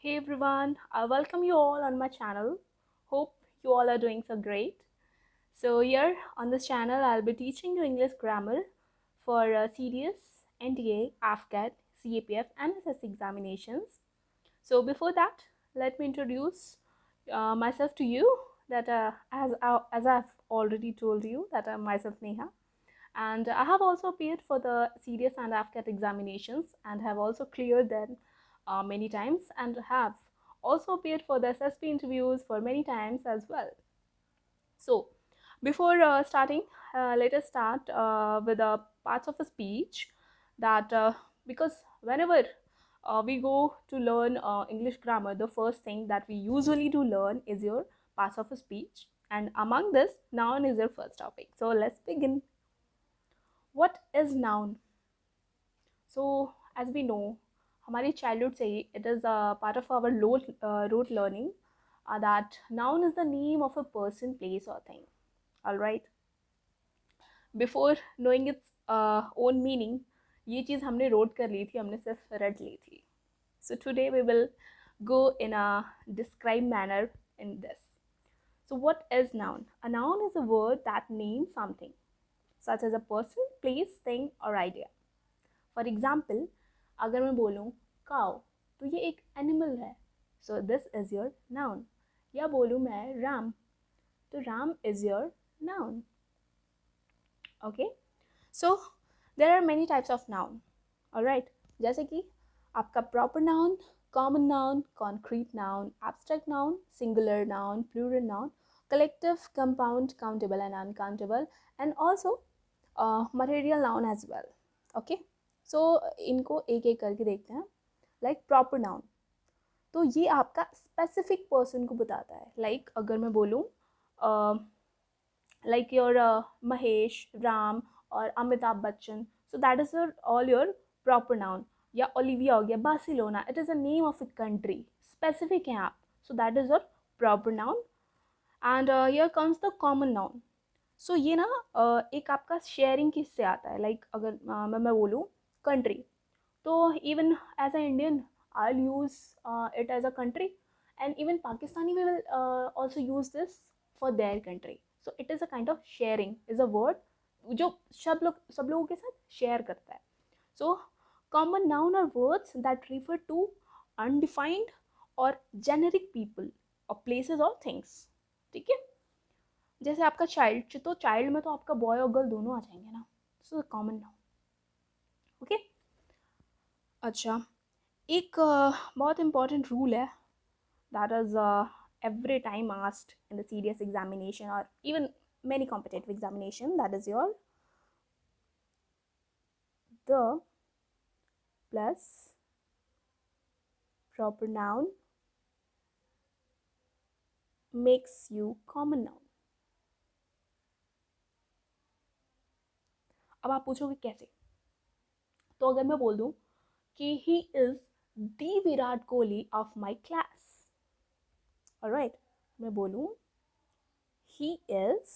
Hey everyone, I welcome you all on my channel. Hope you all are doing so great. So here on this channel, I'll be teaching you English grammar for CDS, NTA, AFCAT, CAPF and SSC examinations. So before that, let me introduce myself to you that as I've already told you that I'm myself Neha, and I have also appeared for the CDS and AFCAT examinations and have also cleared them many times, and have also appeared for the SSP interviews for many times as well. So before starting, let us start with the parts of a speech that because whenever we go to learn English grammar, the first thing that we usually do learn is your parts of a speech, and among this, noun is your first topic. So let's begin. What is noun? So as we know, हमारी childhood से ही it is a part of our rote learning that noun is the name of a person, place or thing. All right. Before knowing its own meaning, ये चीज़ हमने road कर ली थी, हमने सिर्फ रट ली थी. So today we will go in a described manner in this. So what is noun? A noun is a word that names something, such as a person, place, thing or idea. For example, अगर मैं बोलूँ cow, तो ये एक animal है, so this is your noun. या बोलूँ मैं राम, तो Ram is your noun. Okay, so there are many types of noun. Alright, जैसे कि आपका proper noun, common noun, concrete noun, abstract noun, singular noun, plural noun, collective, compound, countable and uncountable, and also material noun as well. Okay, so इनको एक एक करके देखते हैं. Like proper noun, तो ये आपका स्पेसिफिक पर्सन को बताता है. लाइक अगर मैं बोलूँ like your Mahesh, Ram और Amitabh Bachchan, so that is your all your proper noun. या ओलिविया हो गया, Barcelona, it is a name of a country, specific हैं आप, so that is your proper noun. And here comes the common noun. So ये ना एक आपका sharing किससे आता है. लाइक अगर मैं बोलूँ कंट्री, तो even as an Indian, I'll use it as a country, and even Pakistani will also use this for their country. So it is a kind of sharing, is a word जो सब लोगों के साथ share करता है. So common noun are words that refer to undefined or generic people or places or things. ठीक है, जैसे आपका चाइल्ड, तो चाइल्ड में तो आपका बॉय और गर्ल दोनों आ जाएंगे ना. So common noun. ओके, अच्छा, एक बहुत इंपॉर्टेंट रूल है that is every time asked in the CDS examination or even many competitive examination, that is your the plus proper noun makes you common noun. अब आप पूछोगे कैसे. तो अगर मैं बोल दूं कि he is the Virat Kohli of my class, alright, मैं बोलूं he is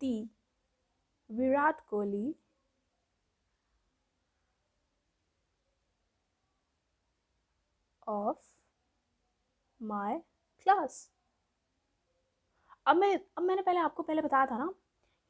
the Virat Kohli of my class. अब मैंने पहले आपको बताया था ना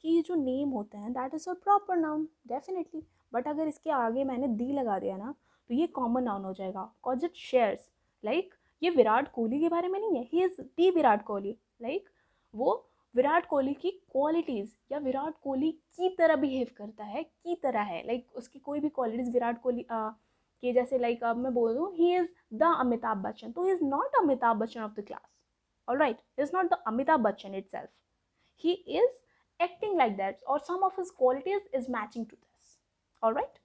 कि ये जो नेम होते हैं that is a proper noun definitely. But अगर इसके आगे मैंने दी लगा दिया ना, तो ये कॉमन नाउन हो जाएगा, कॉज इट शेयर्स. लाइक ये विराट कोहली के बारे में नहीं है, he is the Virat Kohli. Like वो विराट कोहली की क्वालिटीज़ या विराट कोहली की तरह बिहेव करता है, की तरह है. लाइक उसकी कोई भी क्वालिटीज़ विराट कोहली के जैसे. लाइक अब मैं बोल दूँ he is the Amitabh Bachchan, तो he is not Amitabh Bachchan of the class. Alright, he is not the Amitabh Bachchan itself. He is acting like that, or some of his qualities is matching to this. Alright,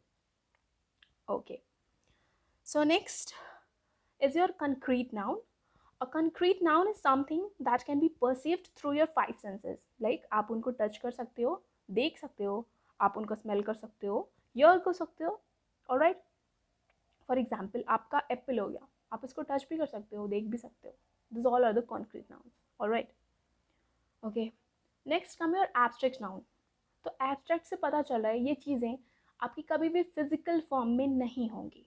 okay. So next is your concrete noun. A concrete noun is something that can be perceived through your five senses. Like आप उनको touch कर सकते हो, देख सकते हो, आप उनको smell कर सकते हो, hear कर सकते हो. Alright, for example आपका apple हो गया, आप इसको touch भी कर सकते हो, देख भी सकते हो. These all are the concrete nouns. Alright, okay. Next come your abstract noun. तो एब्स्ट्रैक्ट से पता चल रहा है ये चीज़ें आपकी कभी भी फिजिकल फॉर्म में नहीं होंगी।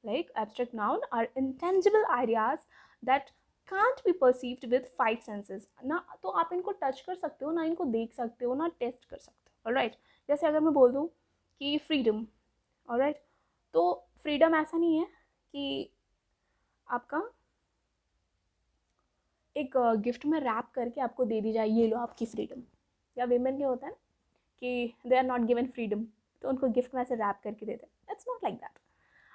Like abstract noun are intangible ideas that can't be perceived with five senses. ना तो आप इनको टच कर सकते हो, ना इनको देख सकते हो, ना टेस्ट कर सकते हो। ऑलराइट, जैसे अगर मैं बोल दूँ कि फ्रीडम, ऑलराइट, तो फ्रीडम ऐसा नहीं है कि आपका एक गिफ्ट में रैप करके आपको दे दी जाए, ये लो आपकी फ्रीडम। या वेमेन के होता है कि they are not given freedom, तो उनको गिफ्ट में ऐसे रैप करके देते हैं। It's not like that.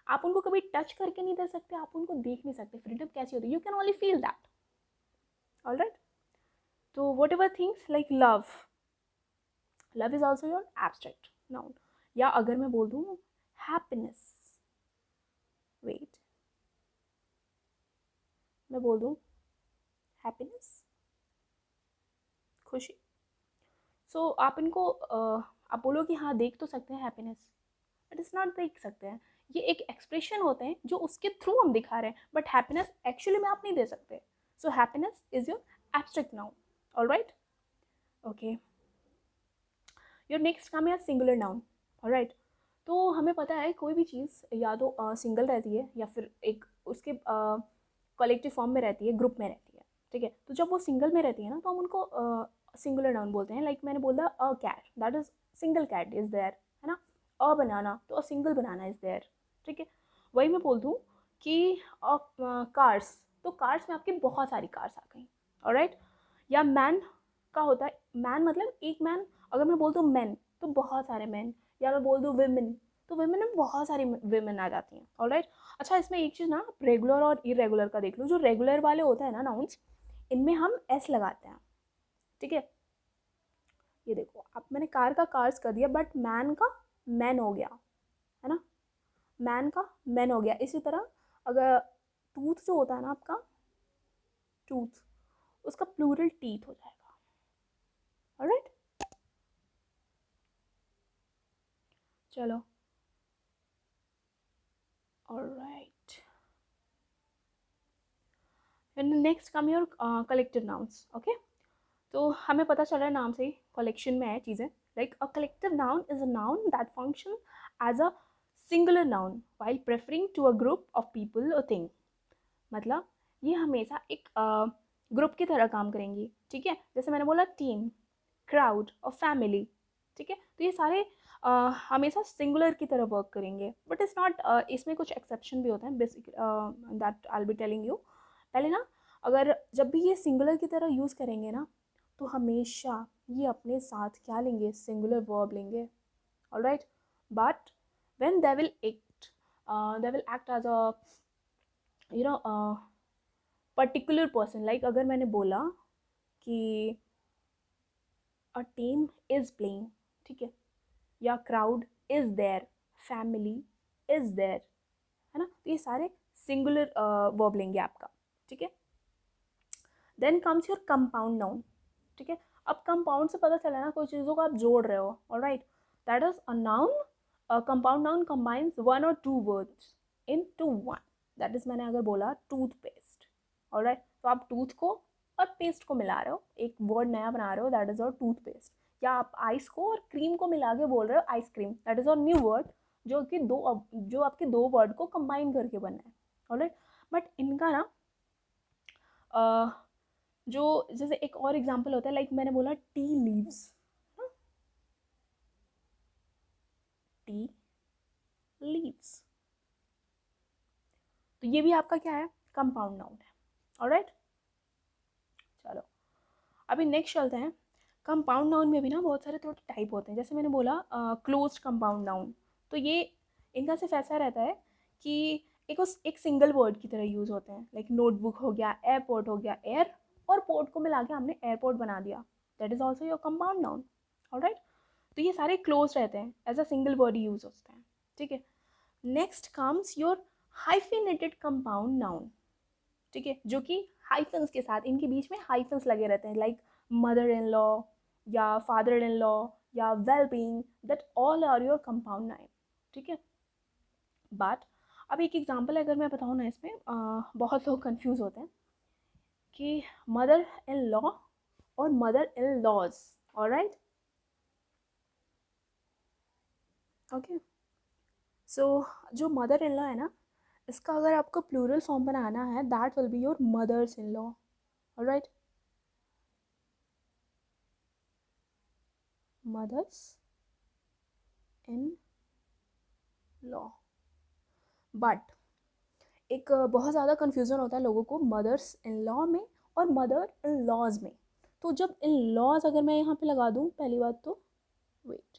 आप उनको कभी टच करके नहीं दे सकते, आप उनको देख नहीं सकते। फ्रीडम कैसी होती है, you can only feel that. Alright, तो whatever things like love, love is also your abstract noun. या अगर मैं बोल दूँ हैप्पीनेस, वेट, मैं बोल दूँ हैप्पीनेस, खुशी। सो आप इनको आप बोलो कि हाँ देख तो सकते हैं हैप्पीनेस, बट इट्स नॉट देख सकते हैं। ये एक एक्सप्रेशन होते हैं जो उसके थ्रू हम दिखा रहे हैं, बट हैप्पीनेस एक्चुअली में आप नहीं दे सकते। So happiness is your abstract noun. Alright, okay, your next काम है सिंगुलर नाउन। ऑलराइट, तो हमें पता है कोई भी चीज़ या तो सिंगल रहती है या फिर एक उसके कलेक्टिव फॉर्म में रहती है, ग्रुप में रहती है। ठीक है, तो जब वो सिंगल में रहती है ना, तो हम उनको सिंगुलर नाउन बोलते हैं। लाइक मैंने बोला a cat, that is single cat is there, है ना। अ बनाना, तो a single banana is there. ठीक है, वही मैं बोल दूँ कि कार्स, तो कार्स में आपकी बहुत सारी कार्स आ गई। ऑलराइट, या मैन का होता है, मैन मतलब एक मैन। अगर मैं बोल दूँ मैन, तो बहुत सारे मैन। या मैं बोल दूँ विमेन, तो विमेन में बहुत सारी विमेन आ जाती हैं। ऑलराइट, अच्छा इसमें एक चीज़ ना, रेगुलर और इरेगुलर का देख लो। जो रेगुलर वाले होते हैं ना नाउन्स, इनमें हम एस लगाते हैं। ठीक है, ये देखो अब मैंने कार का कार्स कर दिया, बट मैन का मैन हो गया, है ना, मैन का मैन हो गया। इसी तरह अगर टूथ जो होता है ना आपका, टूथ, उसका प्लूरल टीथ हो जाएगा। ऑलराइट, चलो, alright, next come your collective nouns. Okay, तो हमें पता चल रहा है नाम से ही कलेक्शन में है चीज़ें। Like a collective noun is a noun that function as a singular noun while preferring to a group of people और थिंग। मतलब ये हमेशा एक ग्रुप की तरह काम करेंगी। ठीक है, जैसे मैंने बोला टीम, क्राउड और फैमिली। ठीक है, तो ये सारे हमेशा सिंगुलर की तरह वर्क करेंगे, बट इट्स नॉट, इसमें कुछ एक्सेप्शन भी होते हैं, basic that I will be telling you. पहले ना, अगर जब भी ये सिंगुलर की तरह यूज़ करेंगे ना, तो हमेशा ये अपने साथ क्या लेंगे, सिंगुलर वर्ब लेंगे। Alright, but when they will act as a you know particular person. Like अगर मैंने बोला कि अ टीम इज प्लेइंग, ठीक है, या crowd is there, family is there, है ना, तो ये सारे सिंगुलर वर्ब लेंगे आपका। ठीक है, then comes your compound noun. ठीक है, अब कंपाउंड से पता चला ना, कोई चीज़ों को आप जोड़ रहे हो। Alright, that is a noun, compound noun combines one और two words into one. That is, मैंने अगर बोला टूथपेस्ट, ऑलराइट, तो आप टूथ को और पेस्ट को मिला रहे हो, एक वर्ड नया बना रहे हो, दैट इज योर टूथपेस्ट। या आप आइस को और क्रीम को मिला के बोल रहे हो ice cream, that is your new word, जो आपके दो वर्ड को कंबाइन करके बना है। ऑलराइट, बट इनका ना जो, जैसे एक और एग्जांपल होता है, लाइक मैंने बोला टी लीव्स, टी लीव्स, तो ये भी आपका क्या है, कंपाउंड नाउन है। ऑलराइट, चलो अभी नेक्स्ट चलते हैं। कंपाउंड नाउन में भी ना बहुत सारे थोड़े टाइप होते हैं। जैसे मैंने बोला क्लोज्ड कंपाउंड नाउन, तो ये इनका सिर्फ ऐसा रहता है कि एक सिंगल वर्ड की तरह यूज़ होते हैं। लाइक नोटबुक हो गया, एयरपोर्ट हो गया, एयर और पोर्ट को मिला के हमने एयरपोर्ट बना दिया, that is also your compound noun. Alright, तो ये सारे क्लोज रहते हैं, as a single word use होते हैं। ठीक है, next comes your hyphenated compound noun. ठीक है, जो कि हाइफन्स के साथ, इनके बीच में हाइफन्स लगे रहते हैं, लाइक मदर इन लॉ या फादर इन लॉ या well being, that all are your compound noun. ठीक है, बट अब एक एग्जांपल अगर मैं बताऊँ ना, इसमें बहुत लोग कंफ्यूज होते हैं कि मदर इन लॉ और mother in laws. Alright, okay. So जो मदर इन लॉ है ना, इसका अगर आपको प्लूरल फॉर्म बनाना है, that will be your mother's in law. Alright, mother's in law. But एक बहुत ज़्यादा कन्फ्यूज़न होता है लोगों को मदर्स इन लॉ में और मदर इन लॉज में। तो जब इन लॉज अगर मैं यहाँ पे लगा दूँ, पहली बात तो वेट,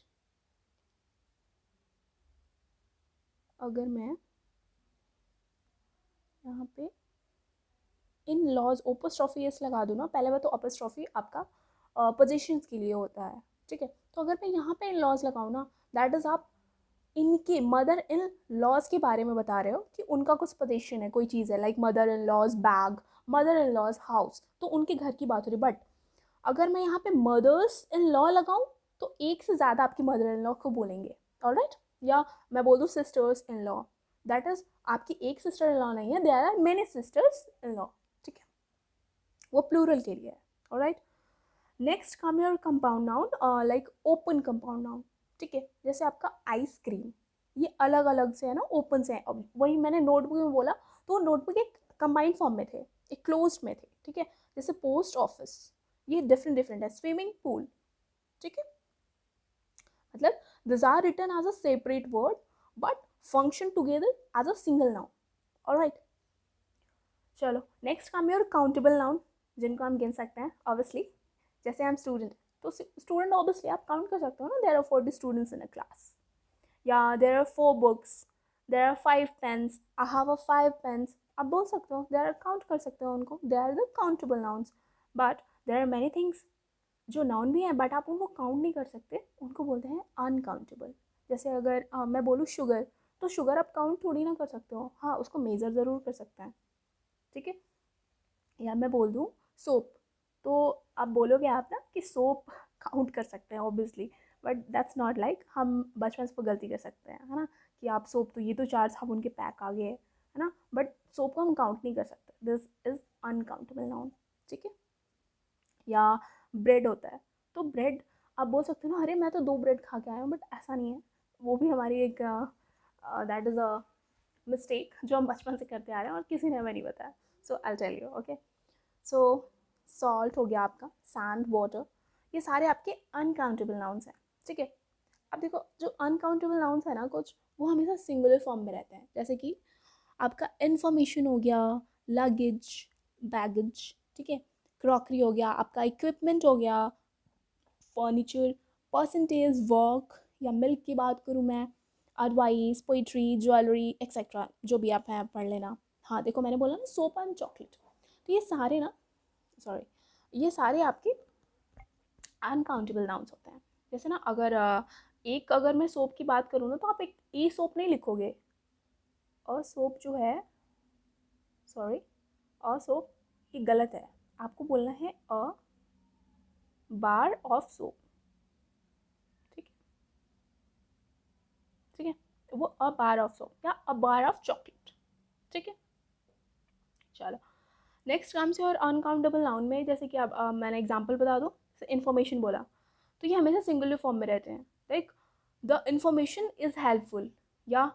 अगर मैं यहाँ पे इन लॉज ओपोस्ट्रॉफी एस लगा दूँ ना, पहले बात तो ओपोस्ट्रॉफी आपका पोजीशंस के लिए होता है, ठीक है। तो अगर मैं यहाँ पे इन लॉज लगाऊँ ना, दैट इज़ आप इनके मदर इन लॉज के बारे में बता रहे हो कि उनका कुछ पोजीशन है, कोई चीज़ है, like mother in law's bag, mother in law's house, तो उनके घर की बात हो रही। बट अगर मैं यहाँ पे मदर्स इन लॉ लगाऊँ तो एक से ज़्यादा आपकी मदर इन लॉ को बोलेंगे। ऑलराइट, या मैं बोल दूँ sisters in law, that is आपकी एक सिस्टर इन लॉ नहीं है, there are many sisters in law, ठीक है, वो प्लूरल के लिए है। Alright, next come your compound noun, like open compound noun, ठीक है। जैसे आपका आइसक्रीम, ये अलग अलग से है ना, ओपन से है। अब वही मैंने नोटबुक में बोला, तो नोटबुक एक कंबाइंड फॉर्म में थे, एक क्लोज्ड में थे, ठीक है। जैसे पोस्ट ऑफिस, ये डिफरेंट डिफरेंट है। स्विमिंग पूल, ठीक है, मतलब this are written as a separate word but function together as a single noun. Alright, चलो next come your countable noun, जिनको हम गिन सकते हैं ऑब्वियसली। जैसे हम स्टूडेंट, तो स्टूडेंट ऑब्वियसली आप काउंट कर सकते हो ना, there are 40 students in a class, या there are 4 books, there are 5 pens, I have a 5 pens, आप बोल सकते हो, देयर आर काउंट कर सकते हो उनको, they are the countable nouns. But there are many things जो नाउन भी हैं बट आप उनको काउंट नहीं कर सकते, उनको बोलते हैं अनकाउंटेबल। जैसे अगर मैं बोलूँ शुगर, तो शुगर आप काउंट थोड़ी ना कर सकते हो, हाँ उसको मेज़र ज़रूर कर सकते हैं, ठीक है। या मैं बोल दूँ सोप, तो आप बोलोगे आप ना कि सोप काउंट कर सकते हैं obviously, but that's not like, हम बचपन से गलती कर सकते हैं, है ना, कि आप सोप, तो ये तो 4 साबुन के पैक आ गए है ना, बट सोप को हम काउंट नहीं कर सकते, दिस इज अनकाउंटेबल नाउन, ठीक है। या ब्रेड होता है, तो ब्रेड आप बोल सकते हो ना, अरे मैं तो 2 ब्रेड खा के आया हूँ, बट ऐसा नहीं है, वो भी हमारी एक दैट इज़ अ मिस्टेक जो हम बचपन से करते आ रहे हैं और किसी ने हमें नहीं बताया। So I tell you, okay. So solved हो गया आपका, सैंड, वाटर, ये सारे आपके अनकाउंटेबल नाउन्स हैं, ठीक है। अब देखो जो अनकाउंटेबल नाउन्स है ना कुछ, वो हमेशा सिंगुलर फॉर्म में रहते हैं। जैसे कि आपका इंफॉर्मेशन हो गया, लगेज, बैगेज, ठीक है, क्रॉकरी हो गया, आपका इक्विपमेंट हो गया, फर्नीचर, परसेंटेज, वर्क, या मिल्क की बात करूँ मैं, एडवाइस, पोइट्री, ज्वेलरी एक्सेट्रा, जो भी आप हैं पढ़ लेना। हाँ देखो मैंने बोला ना सोप एंड चॉकलेट, तो ये सारे ना, सॉरी, ये सारे आपके अनकाउंटेबल नाउन्स होते हैं। जैसे ना अगर एक, अगर मैं सोप की बात करूँ ना, तो आप एक ई सोप नहीं लिखोगे, अ सोप जो है, सॉरी, अ सोप, ये गलत है, आपको बोलना है अ बार ऑफ सोप, ठीक है, ठीक है, वो अ बार ऑफ सोप या अ बार ऑफ चॉकलेट, ठीक है। चलो next comes your uncountable noun में, जैसे कि अब मैंने एग्जांपल बता दूँ, इन्फॉर्मेशन बोला, तो ये हमेशा सिंगुलर फॉर्म में रहते हैं, like the information is helpful, या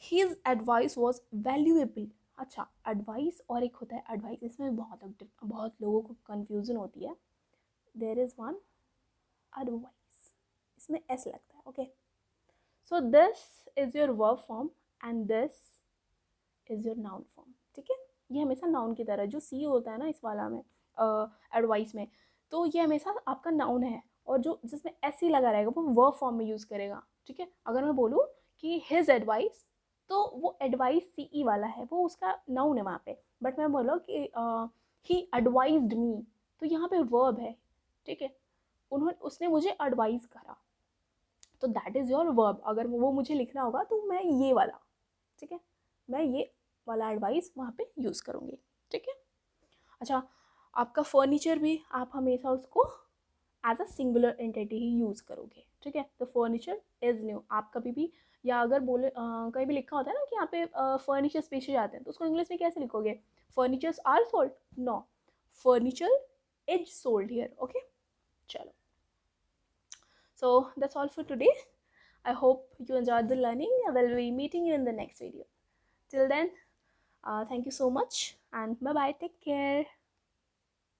हिज एडवाइस वॉज वैल्यूएबल। अच्छा, एडवाइस और एक होता है एडवाइस, इसमें बहुत लोगों को कन्फ्यूजन होती है। देर इज़ वन एडवाइस, इसमें एस लगता है, okay. So this is your verb form and this is your noun form, ठीक है। ये हमेशा नाउन की तरह, जो सी होता है ना इस वाला में, एडवाइस में, तो ये हमेशा आपका नाउन है, और जो जिसमें एस सी लगा रहेगा वो वर्ब फॉर्म में यूज़ करेगा, ठीक है। अगर मैं बोलूँ कि हिज एडवाइस, तो वो एडवाइस सी ई वाला है, वो उसका नाउन है वहाँ पे। बट मैं बोला कि ही एडवाइज्ड मी, तो यहाँ पे वर्ब है, ठीक है, उन्होंने, उसने एडवाइस एडवाइस करा, तो दैट इज़ योर वर्ब। अगर वो मुझे लिखना होगा तो मैं ये वाला, ठीक है, मैं ये वाला एडवाइस वहाँ पे यूज़ करूँगी, ठीक है। अच्छा, आपका फर्नीचर भी आप हमेशा उसको एज अ सिंगुलर एंटिटी ही यूज़ करोगे, ठीक है। तो फर्नीचर इज़ न्यू, आप कभी भी, या अगर बोले कहीं भी लिखा होता है ना कि यहाँ पे फर्नीचर स्पेशल आते हैं, तो उसको इंग्लिश में कैसे लिखोगे, furnitures are sold, no, furniture is sold here, okay. चलो, so that's all for today. I hope you enjoyed the learning. I will be meeting you in the next video. Till then, thank you so much and bye bye. Take care.